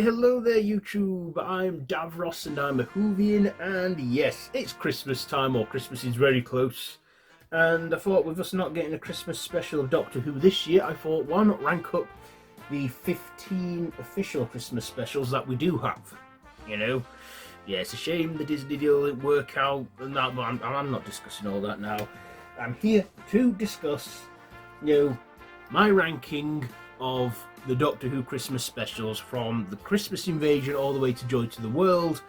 hello there YouTube, I'm Davros and I'm a Whovian, and yes, it's Christmas time, or Christmas is very close, and I thought with us not getting a Christmas special of Doctor Who this year, I thought why not rank up the 15 official Christmas specials that we do have, you know? Yeah, it's a shame the Disney deal didn't work out and that, but I'm not discussing all that now. I'm here to discuss, my ranking of the Doctor Who Christmas specials from the Christmas Invasion all the way to Joy to the World.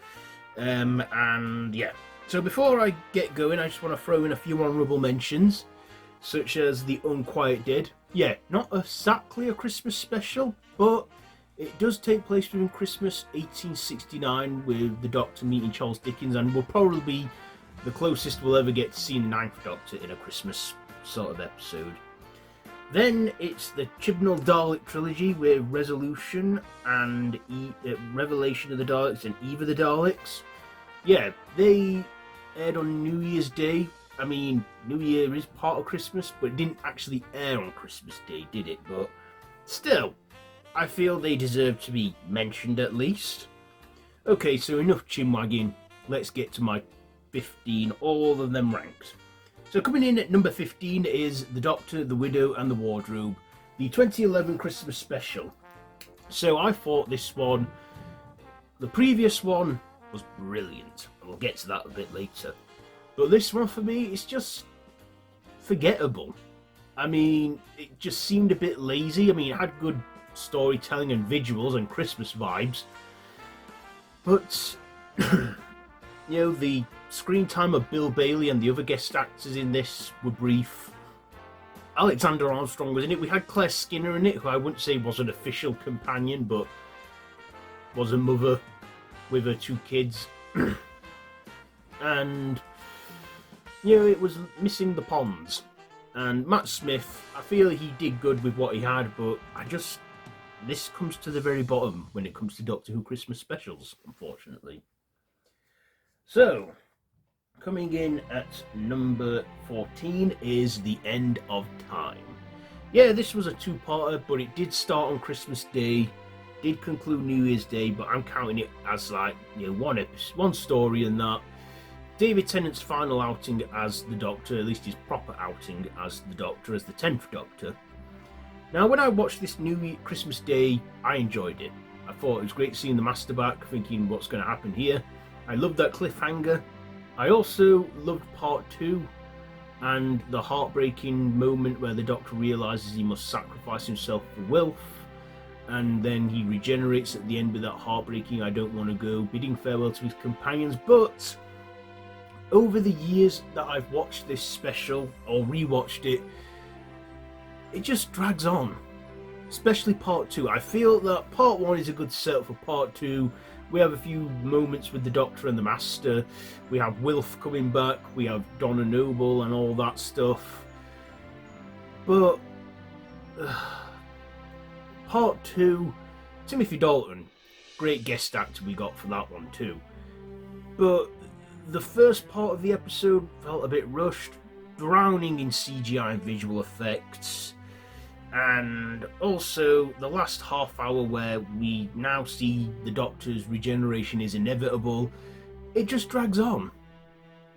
And yeah, so before I get going, I just want to throw in a few honourable mentions, such as The Unquiet Dead. Yeah, not exactly a Christmas special, but it does take place during Christmas 1869 with the Doctor meeting Charles Dickens, and will probably be the closest we'll ever get to seeing the Ninth Doctor in a Christmas sort of episode. Then it's the Chibnall Dalek trilogy with Resolution and Revelation of the Daleks and Eve of the Daleks. Yeah, they aired on New Year's Day. I mean, New Year is part of Christmas, but it didn't actually air on Christmas Day, did it? But still, I feel they deserve to be mentioned at least. Okay, so enough chinwagging. Let's get to my 15, all of them ranks. So coming in at number 15 is The Doctor, the Widow and the Wardrobe, the 2011 Christmas special. So I thought this one, the previous one was brilliant, and we'll get to that a bit later. But this one for me is just forgettable. I mean, it just seemed a bit lazy. I mean, it had good storytelling and visuals and Christmas vibes. But, the screen time of Bill Bailey and the other guest actors in this were brief. Alexander Armstrong was in it. We had Claire Skinner in it, who I wouldn't say was an official companion, but was a mother with her two kids. And, it was missing the ponds. And Matt Smith, I feel he did good with what he had, but this comes to the very bottom when it comes to Doctor Who Christmas specials, unfortunately. So, coming in at number 14 is The End of Time. Yeah, this was a two-parter, but it did start on Christmas Day, did conclude New Year's Day, but I'm counting it as one story, and that David Tennant's final outing as the Doctor, at least his proper outing as the Doctor, as the 10th Doctor. Now, when I watched this Christmas Day, I enjoyed it. I thought it was great seeing the Master back, thinking what's going to happen here. I loved that cliffhanger. I also loved part 2 and the heartbreaking moment where the Doctor realises he must sacrifice himself for Wilf, and then he regenerates at the end with that heartbreaking "I don't want to go" bidding farewell to his companions. But over the years that I've watched this special or rewatched it, it just drags on, especially part 2. I feel that part 1 is a good setup for part 2. We have a few moments with the Doctor and the Master. We have Wilf coming back. We have Donna Noble and all that stuff. But part 2, Timothy Dalton, great guest actor we got for that one too. But the first part of the episode felt a bit rushed, drowning in CGI and visual effects. And also the last half hour where we now see the Doctor's regeneration is inevitable, it just drags on.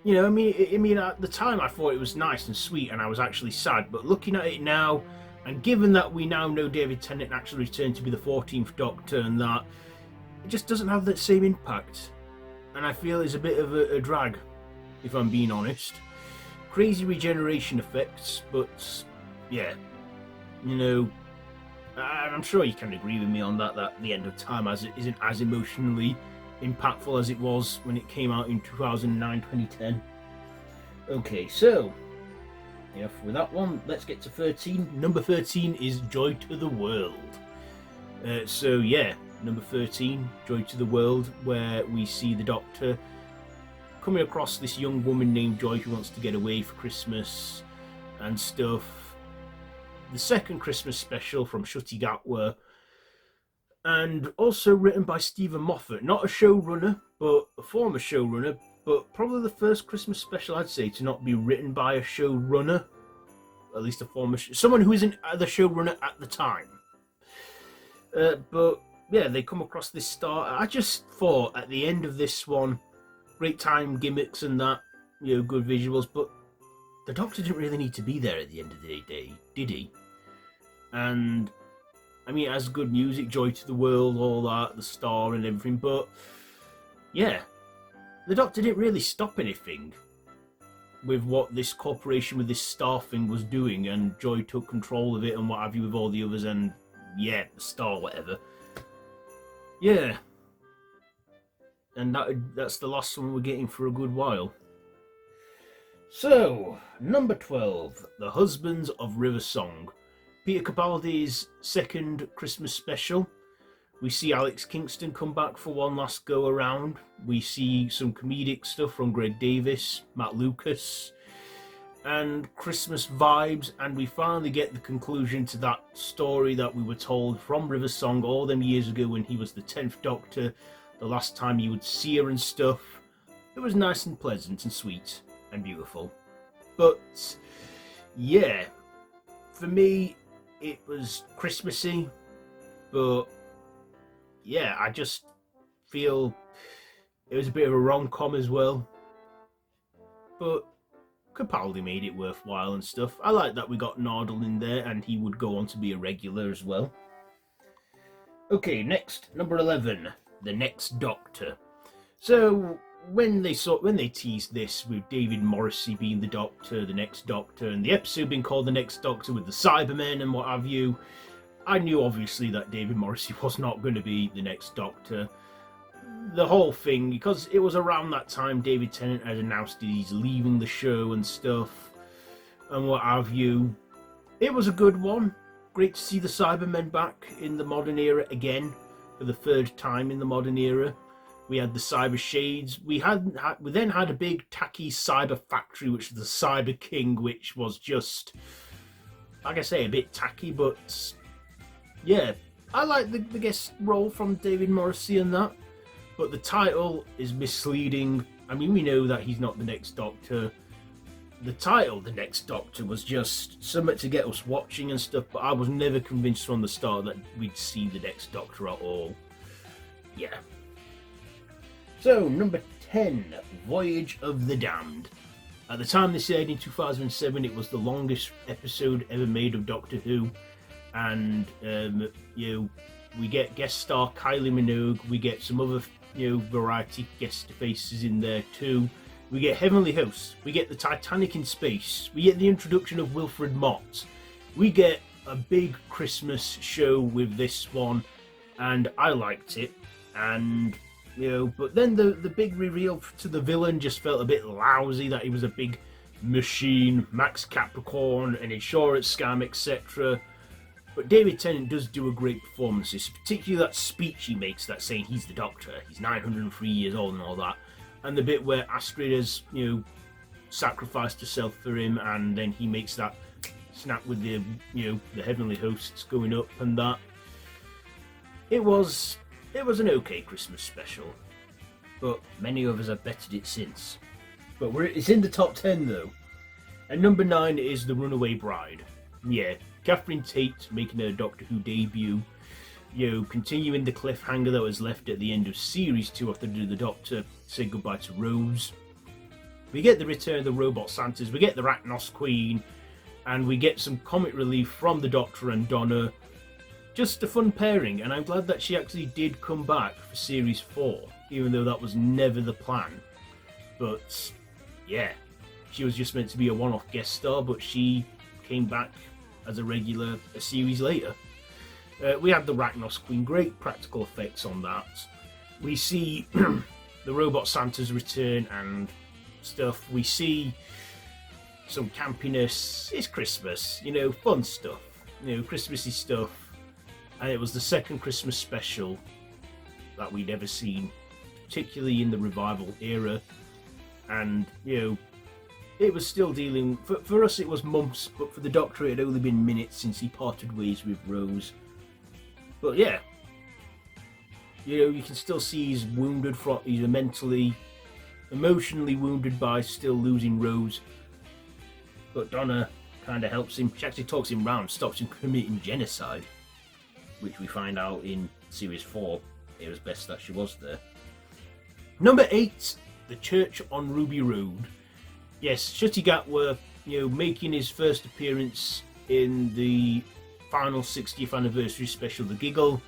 I mean, at the time I thought it was nice and sweet and I was actually sad, but looking at it now, and given that we now know David Tennant actually returned to be the 14th Doctor, and that it just doesn't have that same impact, and I feel it's a bit of a drag, if I'm being honest. Crazy regeneration effects, but yeah. I'm sure you can agree with me on that The End of Time isn't as emotionally impactful as it was when it came out in 2009, 2010. Okay, so, with that one, let's get to 13. Number 13 is Joy to the World. Number 13, Joy to the World, where we see the Doctor coming across this young woman named Joy who wants to get away for Christmas and stuff. The second Christmas special from Ncuti Gatwa, and also written by Stephen Moffat, not a showrunner, but a former showrunner, but probably the first Christmas special I'd say to not be written by a showrunner, at least a former, someone who isn't the showrunner at the time. But yeah, they come across this star. I just thought at the end of this one, great time gimmicks and that, good visuals, but the Doctor didn't really need to be there at the end of the day, did he? And I mean, it has good music, Joy to the World, all that, the star and everything, but yeah, the Doctor didn't really stop anything with what this corporation with this star thing was doing, and Joy took control of it and what have you with all the others, and yeah, the star, whatever. Yeah. And that's the last one we're getting for a good while. So, number 12, The Husbands of River Song. Peter Capaldi's second Christmas special. We see Alex Kingston come back for one last go around. We see some comedic stuff from Greg Davis, Matt Lucas, and Christmas vibes, and we finally get the conclusion to that story that we were told from River Song all them years ago when he was the 10th Doctor, the last time you would see her and stuff. It was nice and pleasant and sweet and beautiful. But yeah, for me it was Christmassy, but yeah, I just feel it was a bit of a rom-com as well, but Capaldi made it worthwhile and stuff. I like that we got Nardole in there, and he would go on to be a regular as well. Okay, next, number 11, The Next Doctor. So when they teased this with David Morrissey being the Doctor, the Next Doctor, and the episode being called The Next Doctor with the Cybermen and what have you, I knew obviously that David Morrissey was not going to be the Next Doctor. The whole thing, because it was around that time David Tennant had announced that he's leaving the show and stuff and what have you. It was a good one. Great to see the Cybermen back in the modern era again for the third time in the modern era. We had the Cyber Shades. We then had a big tacky cyber factory, which was the Cyber King, which was just, like I say, a bit tacky, but yeah, I like the guest role from David Morrissey and that. But the title is misleading. I mean, we know that he's not the Next Doctor. The title, The Next Doctor, was just something to get us watching and stuff, but I was never convinced from the start that we'd see the Next Doctor at all. Yeah. So, number 10, Voyage of the Damned. At the time this aired in 2007, it was the longest episode ever made of Doctor Who. And, we get guest star Kylie Minogue, we get some other, variety guest faces in there too. We get Heavenly Hosts, we get the Titanic in space, we get the introduction of Wilfred Mott. We get a big Christmas show with this one, and I liked it. And, but then the big reveal to the villain just felt a bit lousy, that he was a big machine, Max Capricorn, an insurance scam, etc. But David Tennant does do a great performance, particularly that speech he makes, that saying he's the Doctor, he's 903 years old and all that. And the bit where Astrid has, sacrificed herself for him, and then he makes that snap with the, the Heavenly Hosts going up and that. It was an okay Christmas special, but many of us have bettered it since. But it's in the top 10 though. And number 9 is The Runaway Bride. Yeah, Catherine Tate making her Doctor Who debut, continuing the cliffhanger that was left at the end of Series 2 after the Doctor said goodbye to Rose. We get the return of the Robot Santas, we get the Arachnos Queen, and we get some comic relief from the Doctor and Donna. Just a fun pairing, and I'm glad that she actually did come back for Series 4, even though that was never the plan. But, yeah, she was just meant to be a one-off guest star, but she came back as a regular a series later. We had the Arachnos Queen, great practical effects on that. We see the Robot Santa's return and stuff. We see some campiness. It's Christmas, fun stuff, Christmassy stuff. And it was the second Christmas special that we'd ever seen, particularly in the revival era. And, it was still dealing, for us it was months, but for the Doctor it had only been minutes since he parted ways with Rose. But yeah, you can still see he's wounded, he's emotionally wounded by still losing Rose. But Donna kind of helps him, she actually talks him round, stops him committing genocide, which we find out in Series 4, it was best that she was there. Number 8, The Church on Ruby Road. Yes, Shutty Gatwa, making his first appearance in the final 60th anniversary special, The Giggle.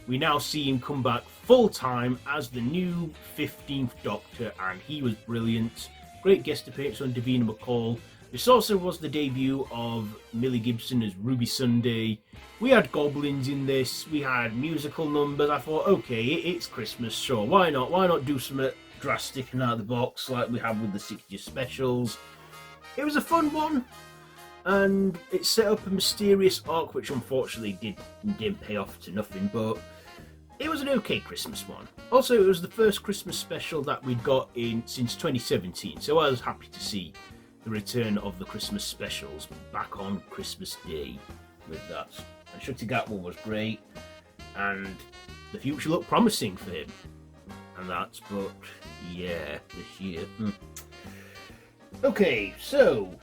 We now see him come back full-time as the new 15th Doctor, and he was brilliant. Great guest appearance on Davina McCall. This also was the debut of Millie Gibson as Ruby Sunday. We had goblins in this, we had musical numbers. I thought, okay, it's Christmas, sure, why not? Why not do something drastic and out of the box like we have with the 60th specials? It was a fun one, and it set up a mysterious arc, which unfortunately didn't pay off to nothing, but it was an okay Christmas one. Also, it was the first Christmas special that we'd got in since 2017, so I was happy to see the return of the Christmas specials back on Christmas Day with that. And Shutty Gatwa was great, and the future looked promising for him. And that's, but yeah, this year. Okay, so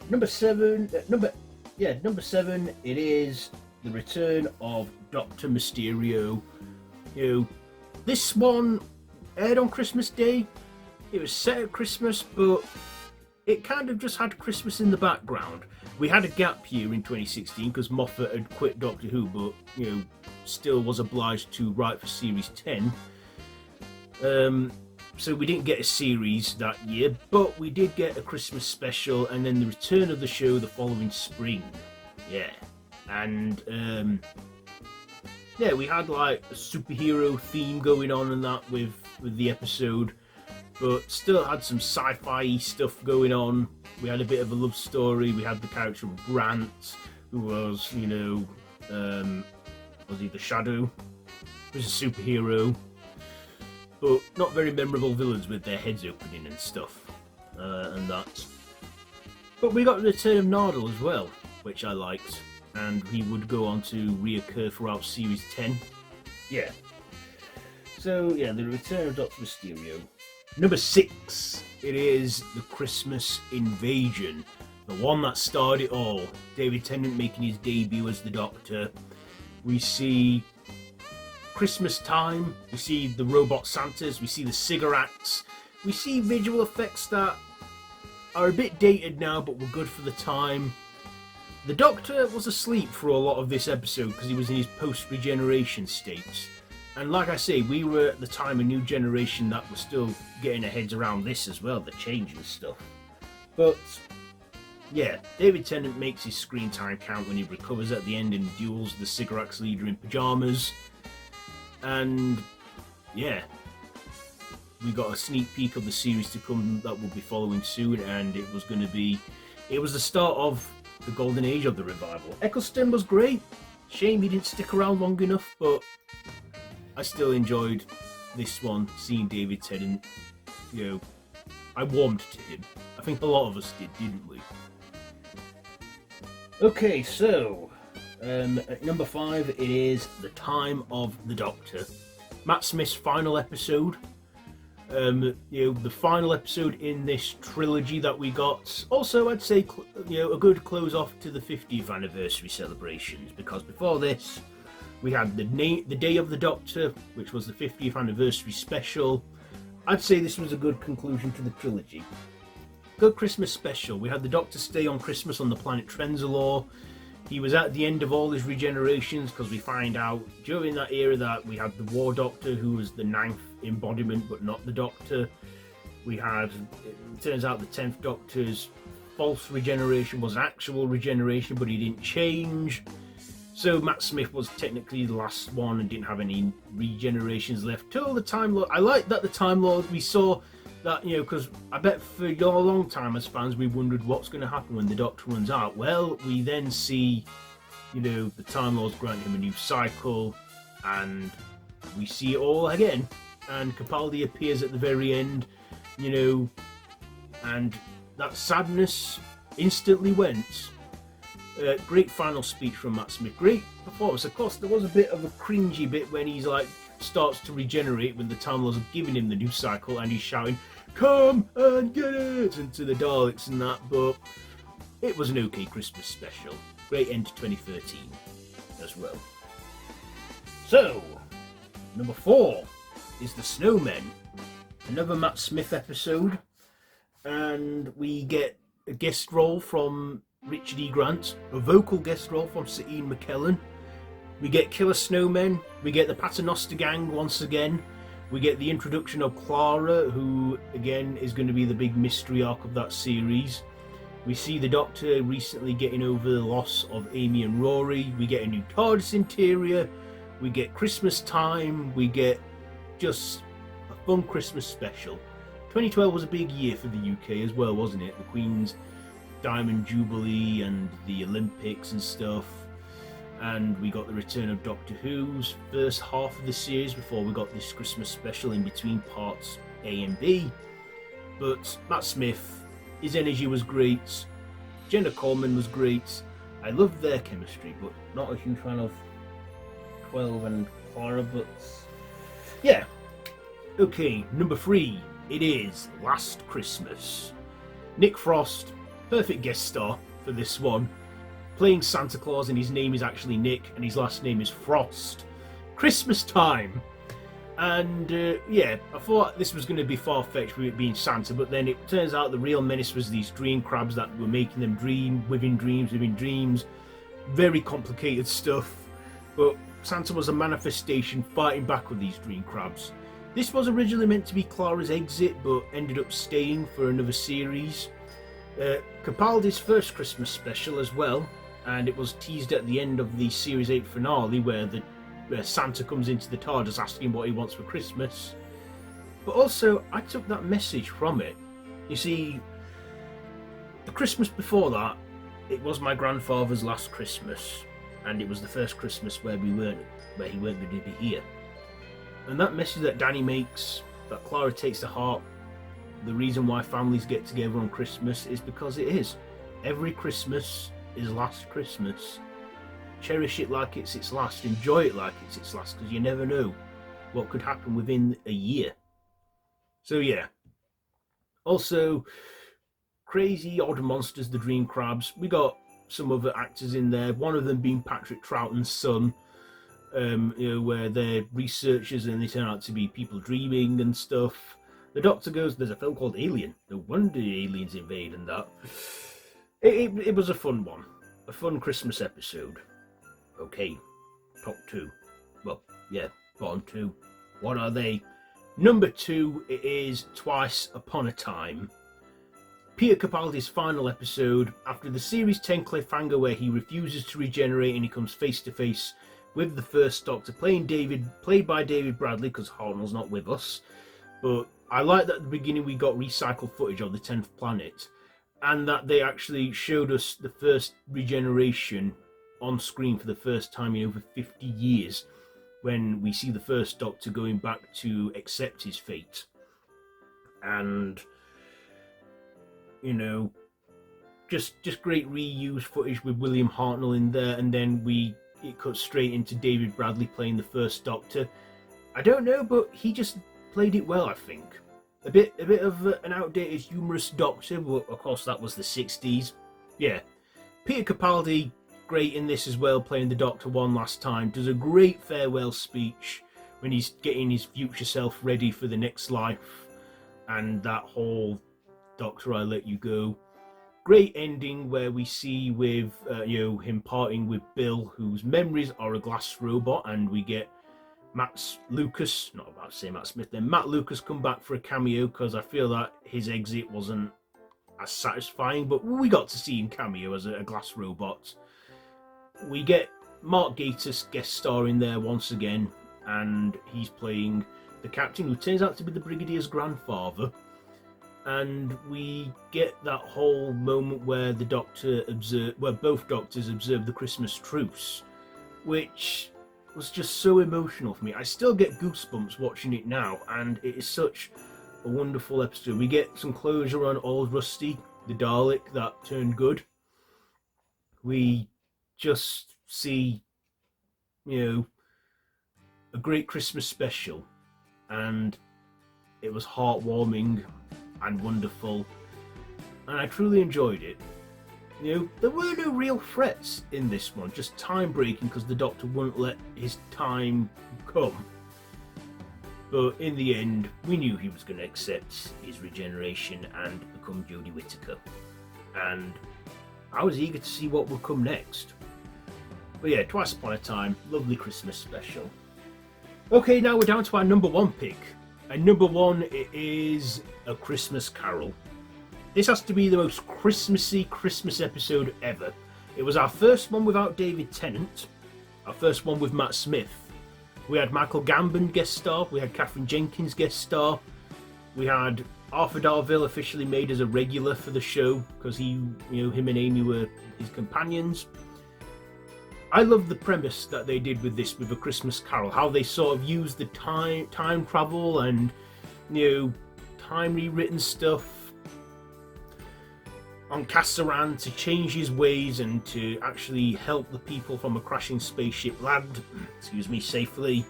number 7, it is the return of Dr. Mysterio. This one aired on Christmas Day. It was set at Christmas, but it kind of just had Christmas in the background. We had a gap year in 2016 because Moffat had quit Doctor Who, but still was obliged to write for Series 10. So we didn't get a series that year, but we did get a Christmas special, and then the return of the show the following spring. Yeah, and we had like a superhero theme going on and that with the episode, but still had some sci-fi stuff going on. We had a bit of a love story. We had the character of Grant, who was, was he the Shadow? He was a superhero, but not very memorable villains with their heads opening and stuff, and that. But we got the return of Nardole as well, which I liked, and he would go on to reoccur throughout Series 10. Yeah. So, yeah, the return of Dr. Mysterio. Number 6, it is the Christmas Invasion, the one that started it all. David Tennant making his debut as the Doctor. We see Christmas time, we see the robot Santas, we see the cigarettes, we see visual effects that are a bit dated now but were good for the time. The Doctor was asleep for a lot of this episode because he was in his post-regeneration state. And like I say, we were at the time a new generation that was still getting our heads around this as well, the change and stuff. But yeah, David Tennant makes his screen time count when he recovers at the end and duels the Cigarettes leader in pyjamas. And yeah, we got a sneak peek of the series to come that will be following soon, and it was the start of the golden age of the revival. Eccleston was great. Shame he didn't stick around long enough, but I still enjoyed this one, seeing David Tennant. I warmed to him. I think a lot of us did, didn't we? Okay, so at number 5, it is The Time of the Doctor. Matt Smith's final episode. The final episode in this trilogy that we got. Also, I'd say, a good close off to the 50th anniversary celebrations, because before this, we had the Day of the Doctor, which was the 50th anniversary special. I'd say this was a good conclusion to the trilogy. Good Christmas special. We had the Doctor stay on Christmas on the planet Trenzalore. He was at the end of all his regenerations, because we find out during that era that we had the War Doctor, who was the 9th embodiment but not the Doctor. It turns out the 10th Doctor's false regeneration was actual regeneration, but he didn't change. So Matt Smith was technically the last one and didn't have any regenerations left till the Time Lord. I like that the Time Lord, we saw that, because I bet for a long time as fans we wondered what's going to happen when the Doctor runs out. Well, we then see, the Time Lord's granting him a new cycle, and we see it all again. And Capaldi appears at the very end, and that sadness instantly went. Great final speech from Matt Smith. Great performance. Of course, there was a bit of a cringy bit when he's starts to regenerate when the Time Lords are giving him the new cycle and he's shouting, "Come and get it!" into the Daleks and that, but it was an okay Christmas special. Great end to 2013 as well. So, Number 4 is The Snowmen, another Matt Smith episode, and we get a guest role from Richard E. Grant, a vocal guest role from Sir Ian McKellen. We get killer snowmen, we get the Paternoster gang once again, we get the introduction of Clara, who again is going to be the big mystery arc of that series. We see the Doctor recently getting over the loss of Amy and Rory, we get a new TARDIS interior, we get Christmas time, we get just a fun Christmas special. 2012 was a big year for the UK as well, wasn't it? The Queen's Diamond Jubilee and the Olympics and stuff. And we got the return of Doctor Who's first half of the series before we got this Christmas special in between parts A and B. But Matt Smith, his energy was great. Jenna Coleman was great. I loved their chemistry, but not a huge fan of 12 and Clara, but yeah. Okay, number 3, it is Last Christmas. Nick Frost, perfect guest star for this one, playing Santa Claus, and his name is actually Nick and his last name is Frost. Christmas time. And yeah, I thought this was going to be far-fetched with it being Santa, but then it turns out the real menace was these dream crabs that were making them dream within dreams. Very complicated stuff, but Santa was a manifestation fighting back with these dream crabs. This was originally meant to be Clara's exit, but ended up staying for another series. Capaldi's first Christmas special as well, and it was teased at the end of the Series 8 finale where Santa comes into the TARDIS asking what he wants for Christmas. But also, I took that message from it. You see, the Christmas before that, it was my grandfather's last Christmas, and it was the first Christmas where he weren't going to be here. And that message that Danny makes, that Clara takes to heart, the reason why families get together on Christmas is because it is. Every Christmas is last Christmas. Cherish it like it's its last. Enjoy it like it's its last, because you never know what could happen within a year. So yeah. Also, crazy odd monsters, the Dream Crabs. We got some other actors in there. One of them being Patrick Troughton's son. Where they're researchers and they turn out to be people dreaming and stuff. The Doctor goes, there's a film called Alien. No wonder aliens invade and that. It was a fun one. A fun Christmas episode. Okay, top 2. Well, yeah, bottom 2. What are they? Number 2, it is Twice Upon a Time. Peter Capaldi's final episode, after the Series 10 cliffhanger where he refuses to regenerate and he comes face to face with the first Doctor, played by David Bradley, because Hartnell's not with us. But I like that at the beginning we got recycled footage of the 10th planet, and that they actually showed us the first regeneration on screen for the first time in over 50 years, when we see the first Doctor going back to accept his fate. And, you know, just great reused footage with William Hartnell in there, and then it cuts straight into David Bradley playing the first Doctor. I don't know, but he just played it well, I think. A bit of an outdated, humorous Doctor, but of course that was the 60s. Yeah. Peter Capaldi, great in this as well, playing the Doctor one last time. Does a great farewell speech when he's getting his future self ready for the next life. And that whole Doctor, I let you go. Great ending where we see with him parting with Bill, whose memories are a glass robot, and we get Matt Lucas come back for a cameo, because I feel that his exit wasn't as satisfying, but we got to see him cameo as a glass robot. We get Mark Gatiss guest star in there once again, and he's playing the captain, who turns out to be the Brigadier's grandfather. And we get that whole moment where both Doctors observe the Christmas truce, which was just so emotional for me. I still get goosebumps watching it now, and it is such a wonderful episode. We get some closure on Old Rusty, the Dalek that turned good. We just see, a great Christmas special, and it was heartwarming and wonderful, and I truly enjoyed it. There were no real threats in this one, just time breaking because the Doctor wouldn't let his time come. But in the end, we knew he was going to accept his regeneration and become Jodie Whittaker. And I was eager to see what would come next. But yeah, Twice Upon a Time, lovely Christmas special. Okay, now we're down to our number one pick. And number one, it is A Christmas Carol. This has to be the most Christmassy Christmas episode ever. It was our first one without David Tennant, our first one with Matt Smith. We had Michael Gambon guest star, we had Katherine Jenkins guest star, we had Arthur Darvill officially made as a regular for the show because him and Amy were his companions. I love the premise that they did with this, with A Christmas Carol, how they sort of used the time travel and, time rewritten stuff on Cassaran to change his ways and to actually help the people from a crashing spaceship land, safely.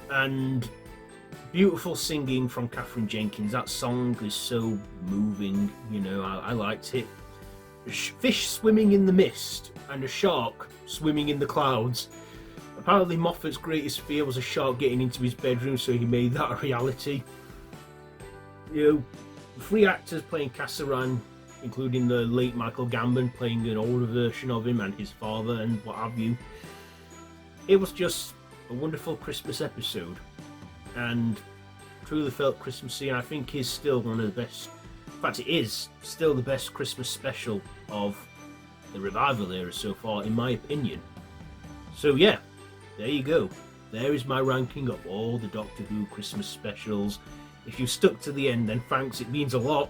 And beautiful singing from Katherine Jenkins. That song is so moving, I liked it. Fish swimming in the mist and a shark swimming in the clouds. Apparently Moffat's greatest fear was a shark getting into his bedroom, so he made that a reality. Three actors playing Cassaran, including the late Michael Gambon playing an older version of him and his father and what have you. It was just a wonderful Christmas episode and truly felt Christmassy, and I think is still one of the best. In fact, it is still the best Christmas special of the revival era so far, in my opinion. So yeah, there you go. There is my ranking of all the Doctor Who Christmas specials. If you stuck to the end, then thanks, it means a lot.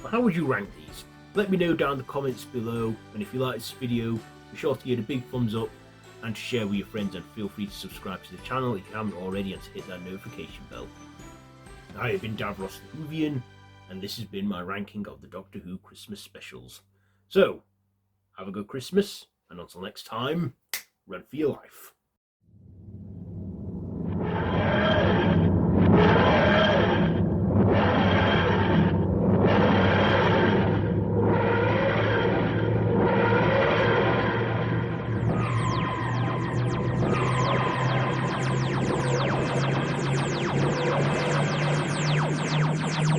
But how would you rank these? Let me know down in the comments below, and if you like this video, be sure to give it a big thumbs up and to share with your friends, and feel free to subscribe to the channel if you haven't already and to hit that notification bell. I have been Davros the Whovian, and this has been my ranking of the Doctor Who Christmas specials. So, have a good Christmas, and until next time, run for your life.